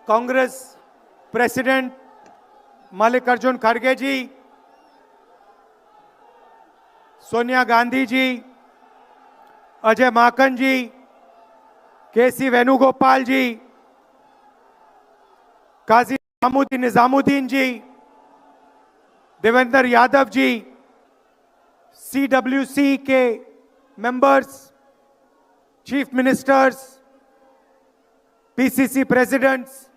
Congress president Mallikarjun खड़गे ji, Sonia Gandhi ji, Ajay Maken ji, K C Venugopal ji, Kazi Nizamuddin ji, Devendra Yadav ji, CWC के members, chief ministers, PCC presidents,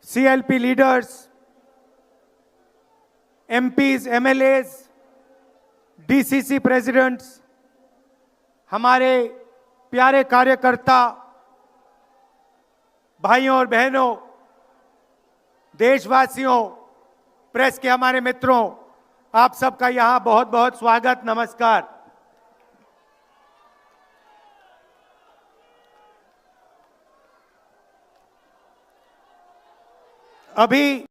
CLP leaders, MPs, MLAs, DCC presidents, हमारे प्यारे कार्यकर्ता भाइयों और बहनों, देशवासियों, प्रेस के हमारे मित्रों, आप सबका यहां बहुत बहुत स्वागत, नमस्कार। अभी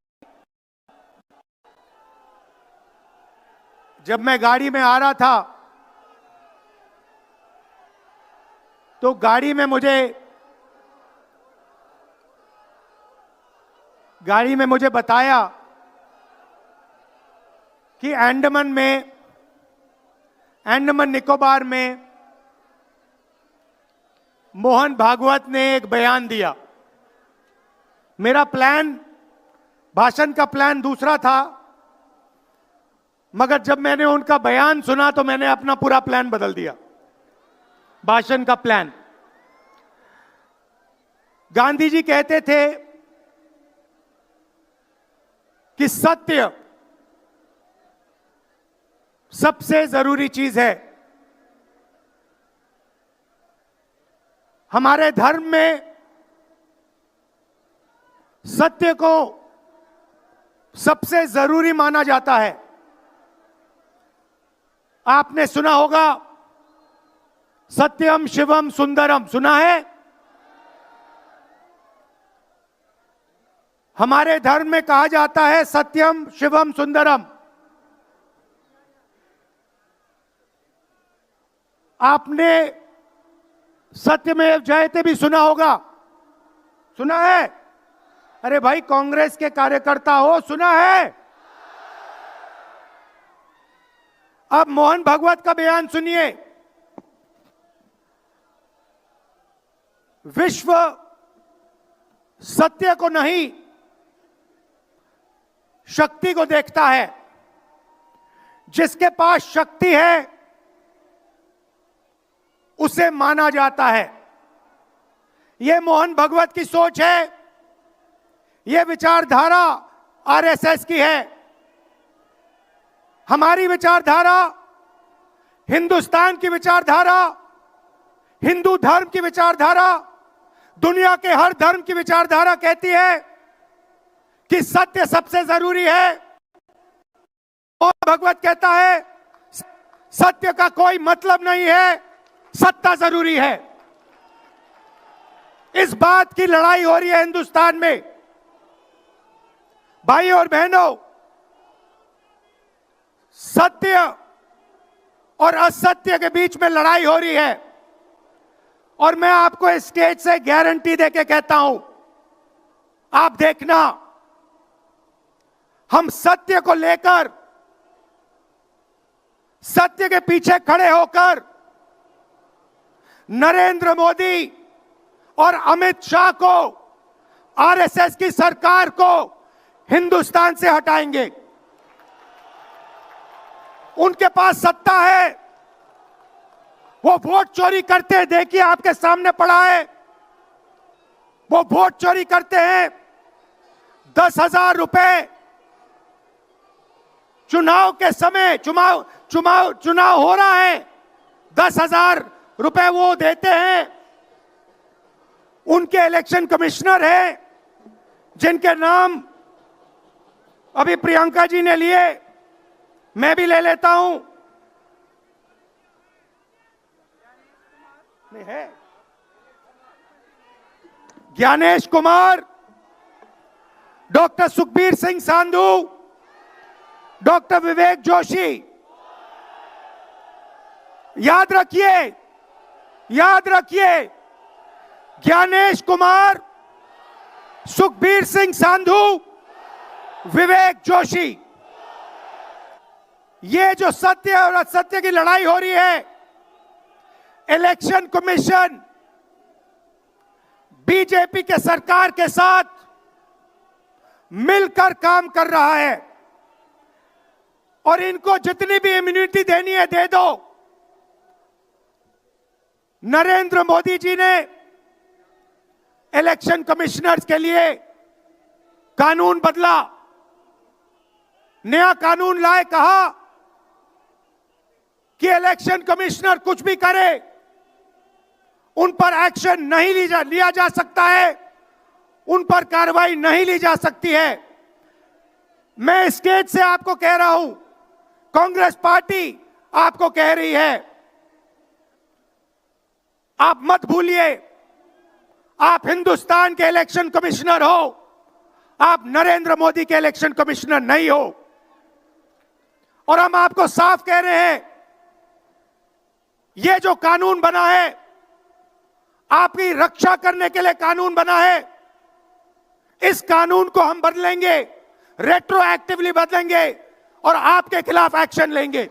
जब मैं गाड़ी में आ रहा था तो गाड़ी में मुझे बताया कि अंडमान निकोबार में मोहन भागवत ने एक बयान दिया। मेरा भाषण का प्लान दूसरा था, मगर जब मैंने उनका बयान सुना तो मैंने अपना पूरा प्लान बदल दिया, भाषण का प्लान। गांधी जी कहते थे कि सत्य सबसे जरूरी चीज है। हमारे धर्म में सत्य को सबसे जरूरी माना जाता है। आपने सुना होगा सत्यम शिवम सुंदरम, सुना है? हमारे धर्म में कहा जाता है सत्यम शिवम सुंदरम। आपने सत्यमेव जयते भी सुना होगा, सुना है? अरे भाई, कांग्रेस के कार्यकर्ता हो, सुना है? अब मोहन भागवत का बयान सुनिए। विश्व सत्य को नहीं, शक्ति को देखता है। जिसके पास शक्ति है उसे माना जाता है। यह मोहन भागवत की सोच है, यह विचारधारा आरएसएस की है। हमारी विचारधारा, हिंदुस्तान की विचारधारा, हिंदू धर्म की विचारधारा, दुनिया के हर धर्म की विचारधारा कहती है कि सत्य सबसे जरूरी है। और भगवत कहता है सत्य का कोई मतलब नहीं है, सत्ता जरूरी है। इस बात की लड़ाई हो रही है हिंदुस्तान में। भाइयों और बहनों, सत्य और असत्य के बीच में लड़ाई हो रही है। और मैं आपको इस स्टेज से गारंटी देके कहता हूं, आप देखना, हम सत्य को लेकर, सत्य के पीछे खड़े होकर नरेंद्र मोदी और अमित शाह को, आरएसएस की सरकार को हिंदुस्तान से हटाएंगे। उनके पास सत्ता है, वो वोट चोरी करते हैं। देखिए, आपके सामने पड़ा है, वो वोट चोरी करते हैं। 10,000 रुपए चुनाव के समय, चुनाव हो रहा है, 10,000 रुपए वो देते हैं। उनके इलेक्शन कमिश्नर हैं, जिनके नाम अभी प्रियंका जी ने लिए, मैं भी ले लेता हूं। नहीं है? Gyanesh Kumar, doctor Sukhbir Singh Sandhu, doctor Vivek Joshi. याद रखिए, ज्ञानेश कुमार, सुखबीर सिंह सांधू, विवेक जोशी। ये जो सत्य और असत्य की लड़ाई हो रही है, इलेक्शन कमीशन बीजेपी के सरकार के साथ मिलकर काम कर रहा है और इनको जितनी भी इम्यूनिटी देनी है दे दो। नरेंद्र मोदी जी ने इलेक्शन कमिश्नर्स के लिए कानून बदला, नया कानून लाए, कहा कि इलेक्शन कमिश्नर कुछ भी करे उन पर एक्शन नहीं लिया जा सकता है, उन पर कार्रवाई नहीं ली जा सकती है। मैं स्टेज से आपको कह रहा हूं, कांग्रेस पार्टी आपको कह रही है, आप मत भूलिए, आप हिंदुस्तान के इलेक्शन कमिश्नर हो, आप नरेंद्र मोदी के इलेक्शन कमिश्नर नहीं हो। और हम आपको साफ कह रहे हैं, यह जो कानून बना है, आपकी रक्षा करने के लिए कानून बना है। इस कानून को हम बदलेंगे, रेट्रोएक्टिवली बदलेंगे और आपके खिलाफ एक्शन लेंगे,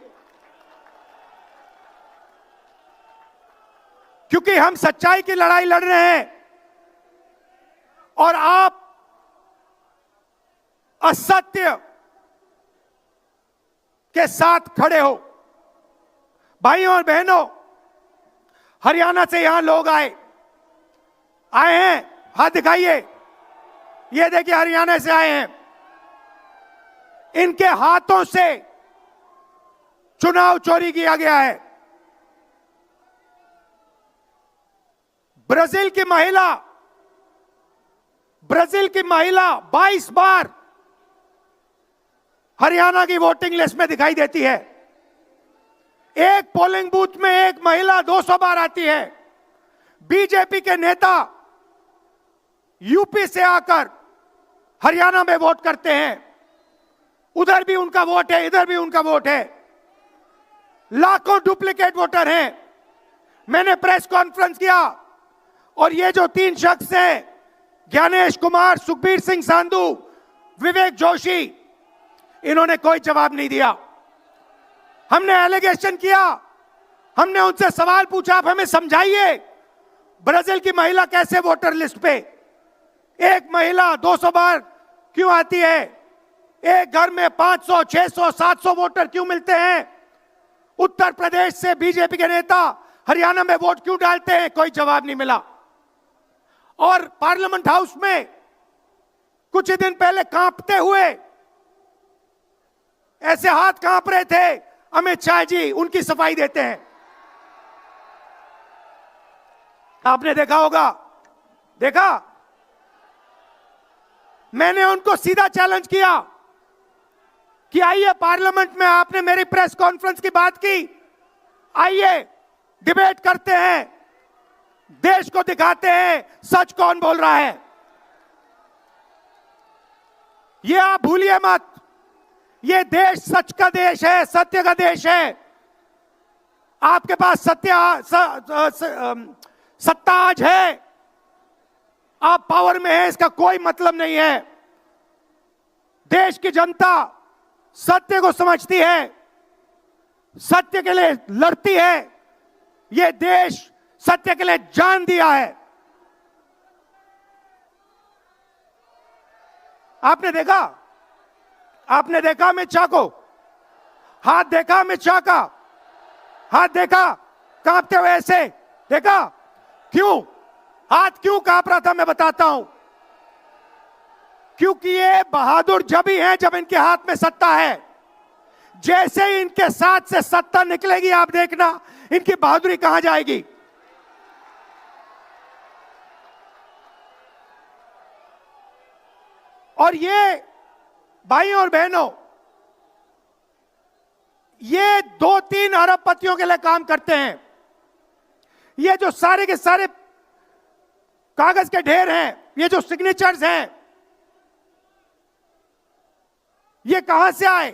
क्योंकि हम सच्चाई की लड़ाई लड़ रहे हैं और आप असत्य के साथ खड़े हो। भाइयों और बहनों, हरियाणा से यहां लोग आए हैं, हाथ दिखाइए। ये देखिए, हरियाणा से आए हैं। इनके हाथों से चुनाव चोरी किया गया है। ब्राजील की महिला 22 बार हरियाणा की वोटिंग लिस्ट में दिखाई देती है। एक पोलिंग बूथ में एक महिला 200 बार आती है। बीजेपी के नेता यूपी से आकर हरियाणा में वोट करते हैं, उधर भी उनका वोट है, इधर भी उनका वोट है। लाखों डुप्लीकेट वोटर हैं। मैंने प्रेस कॉन्फ्रेंस किया और ये जो 3 शख्स हैं, ज्ञानेश कुमार, सुखबीर सिंह सांधू, विवेक जोशी, इन्होंने कोई जवाब नहीं दिया। हमने एलिगेशन किया, हमने उनसे सवाल पूछा, आप हमें समझाइए ब्राजील की महिला कैसे वोटर लिस्ट पे, एक महिला 200 बार क्यों आती है, एक घर में 500, 600, 700 वोटर क्यों मिलते हैं, उत्तर प्रदेश से बीजेपी के नेता हरियाणा में वोट क्यों डालते हैं, कोई जवाब नहीं मिला। और पार्लियामेंट हाउस में कुछ ही दिन पहले कांपते हुए, ऐसे हाथ कांप रहे थे, अमित शाह जी उनकी सफाई देते हैं। आपने देखा होगा, देखा, मैंने उनको सीधा चैलेंज किया कि आइए पार्लियामेंट में, आपने मेरी प्रेस कॉन्फ्रेंस की बात की, आइए डिबेट करते हैं, देश को दिखाते हैं सच कौन बोल रहा है। ये आप भूलिए मत, ये देश सच का देश है, सत्य का देश है। आपके पास सत्ता आज है, आप पावर में हैं, इसका कोई मतलब नहीं है। देश की जनता सत्य को समझती है, सत्य के लिए लड़ती है। ये देश सत्य के लिए जान दिया है। आपने देखा अमित शाह को, हाथ देखा अमित शाह का, हाथ देखा कांपते हुए, ऐसे देखा, क्यों हाथ क्यों कांप रहा था, मैं बताता हूं। क्योंकि ये बहादुर जब ही हैं जब इनके हाथ में सत्ता है। जैसे ही इनके साथ से सत्ता निकलेगी, आप देखना इनकी बहादुरी कहां जाएगी। और ये भाइयों और बहनों, ये 2-3 अरबपतियों के लिए काम करते हैं। ये जो सारे के सारे कागज के ढेर हैं, ये जो सिग्नेचर्स हैं, ये कहां से आए?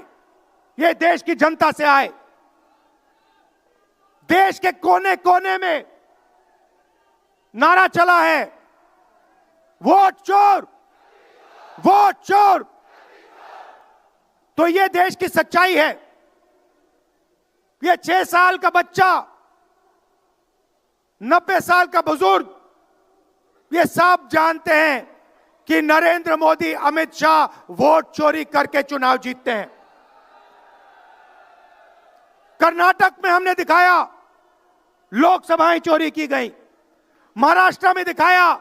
ये देश की जनता से आए। देश के कोने कोने में नारा चला है, वोट चोर, वोट चोर। तो ये देश की सच्चाई है। ये 6 साल का बच्चा, 90 साल का बुजुर्ग, ये सब जानते हैं कि नरेंद्र मोदी, अमित शाह वोट चोरी करके चुनाव जीतते हैं। कर्नाटक में हमने दिखाया लोकसभाएं चोरी की गई, महाराष्ट्र में दिखाया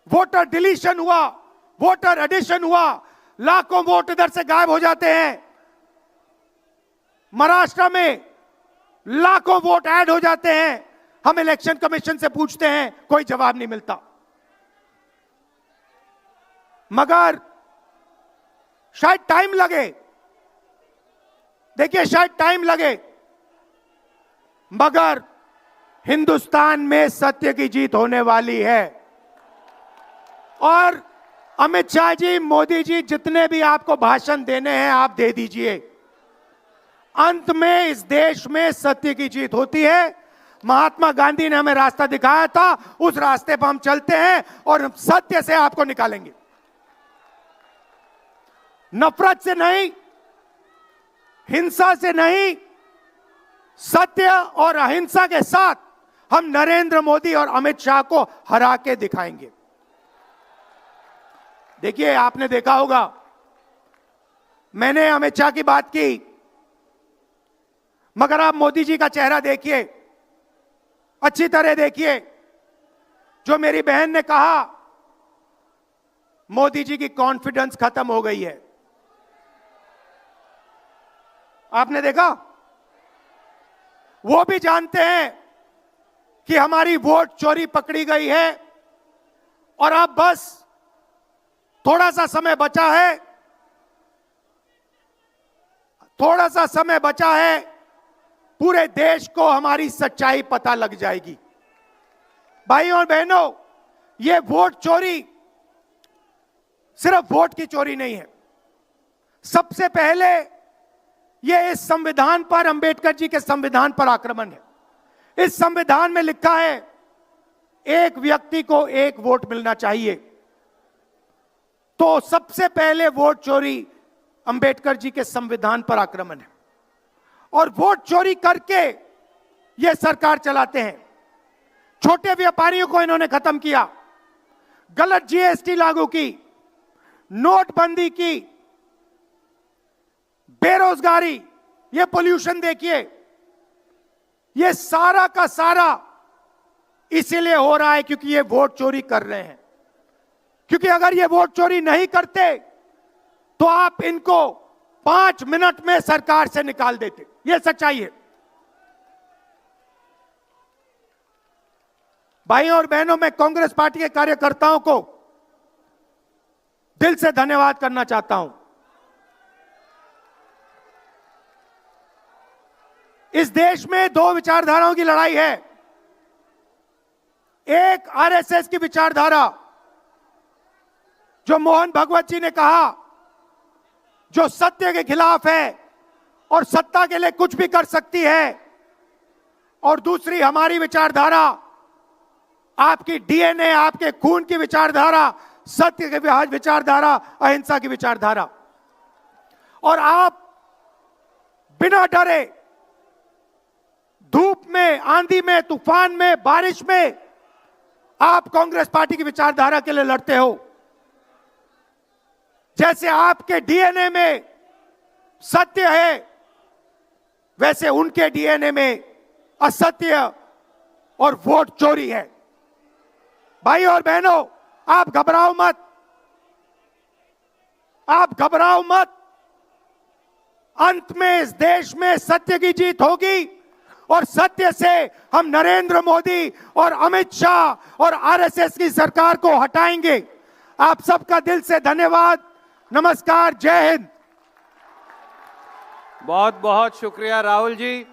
वोटर डिलीशन हुआ, वोटर एडिशन हुआ, लाखों वोट इधर से गायब हो जाते हैं। महाराष्ट्र में लाखों वोट ऐड हो जाते हैं। हम इलेक्शन कमीशन से पूछते हैं, कोई जवाब नहीं मिलता। मगर शायद टाइम लगे, देखिए शायद टाइम लगे, मगर हिंदुस्तान में सत्य की जीत होने वाली है। और अमित शाह जी, मोदी जी, जितने भी आपको भाषण देने हैं आप दे दीजिए। अंत में इस देश में सत्य की जीत होती है। महात्मा गांधी ने हमें रास्ता दिखाया था, उस रास्ते पर हम चलते हैं और सत्य से आपको निकालेंगे। नफरत से नहीं, हिंसा से नहीं, सत्य और अहिंसा के साथ हम नरेंद्र मोदी और अमित शाह को हरा के दिखाएंगे। देखिए, आपने देखा होगा, मैंने अमित शाह की बात की, मगर आप मोदी जी का चेहरा देखिए, अच्छी तरह देखिए। जो मेरी बहन ने कहा, मोदी जी की कॉन्फिडेंस खत्म हो गई है। आपने देखा, वो भी जानते हैं कि हमारी वोट चोरी पकड़ी गई है और अब बस थोड़ा सा समय बचा है, थोड़ा सा समय बचा है, पूरे देश को हमारी सच्चाई पता लग जाएगी। भाइयों और बहनों, ये वोट चोरी सिर्फ वोट की चोरी नहीं है। सबसे पहले ये इस संविधान पर, अंबेडकर जी के संविधान पर आक्रमण है। इस संविधान में लिखा है एक व्यक्ति को एक वोट मिलना चाहिए। तो सबसे पहले वोट चोरी अंबेडकर जी के संविधान पर आक्रमण है। और वोट चोरी करके ये सरकार चलाते हैं। छोटे व्यापारियों को इन्होंने खत्म किया, गलत जीएसटी लागू की, नोटबंदी की, बेरोजगारी, ये पोल्यूशन देखिए, ये सारा का सारा इसीलिए हो रहा है क्योंकि ये वोट चोरी कर रहे हैं। क्योंकि अगर ये वोट चोरी नहीं करते तो आप इनको 5 मिनट में सरकार से निकाल देते। ये सच्चाई है। भाइयों और बहनों, मैं कांग्रेस पार्टी के कार्यकर्ताओं को दिल से धन्यवाद करना चाहता हूं। इस देश में 2 विचारधाराओं की लड़ाई है। एक आरएसएस की विचारधारा, जो मोहन भगवत जी ने कहा, जो सत्य के खिलाफ है और सत्ता के लिए कुछ भी कर सकती है। और दूसरी हमारी विचारधारा, आपकी डीएनए, आपके खून की विचारधारा, सत्य की विचारधारा, अहिंसा की विचारधारा। और आप बिना डरे, धूप में, आंधी में, तूफान में, बारिश में, आप कांग्रेस पार्टी की विचारधारा के लिए लड़ते हो। जैसे आपके डीएनए में सत्य है, वैसे उनके डीएनए में असत्य और वोट चोरी है। भाइयों और बहनों, आप घबराओ मत, आप घबराओ मत। अंत में इस देश में सत्य की जीत होगी और सत्य से हम नरेंद्र मोदी और अमित शाह और आरएसएस की सरकार को हटाएंगे। आप सबका दिल से धन्यवाद। नमस्कार, जय हिंद। बहुत बहुत शुक्रिया राहुल जी।